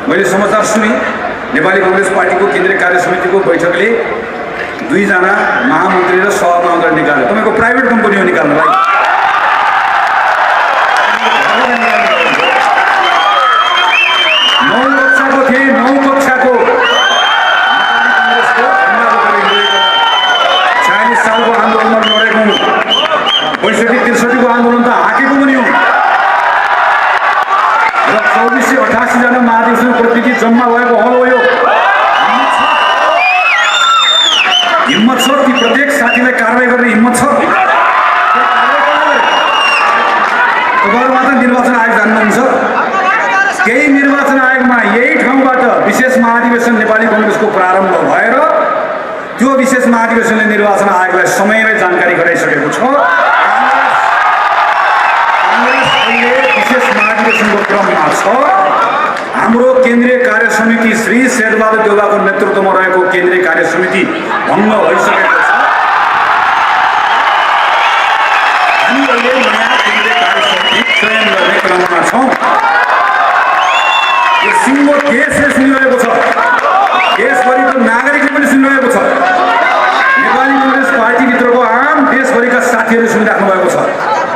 मैले समाचार सुने नेपाली कांग्रेस पार्टीको केन्द्रीय कार्य समितिको बैठकले 2 जना महामन्त्री र सहमन्त्री निकाल्यो। तपाईको प्राइभेट कम्पनी हो निकाल्नलाई। 9 कक्षाको थिए, 9 कक्षाको 46 सालको आन्दोलनमा लडेको 65-63 को आन्दोलन त हाकेको पनि हो र 2488 जना महाधिवेशन प्रतिनिधि जम्मा भएको हल हो यो। हिम्मत छ ती प्रत्येक साथीलाई कारबाही गर्ने हिम्मत छ। तपाईहरु मात्र निर्वाचन आयोग जान्नुहुन्छ। केही निर्वाचन आयोगमा यही ठाउँबाट विशेष महाधिवेशन नेपाली कांग्रेसको प्रारम्भ भएर त्यो विशेष महाधिवेशनले निर्वाचन आयोगलाई समयमै जानकारी गराइसकेको छ। कांग्रेस अहिले विशेष महाधिवेशनको क्रममा छ। हाम्रो केन्द्रीय कार्य समिति श्री शेरबहादुर देउवाको नेतृत्वमा रहेको केन्द्रीय कार्य समिति भङ्ग भइसकेको छ। हामी अहिले नयाँ केन्द्रीय कार्य समिति चयन गर्ने क्रममा छौँ। यो सिङ्गो देशले सुनिरहेको छ। देशभरि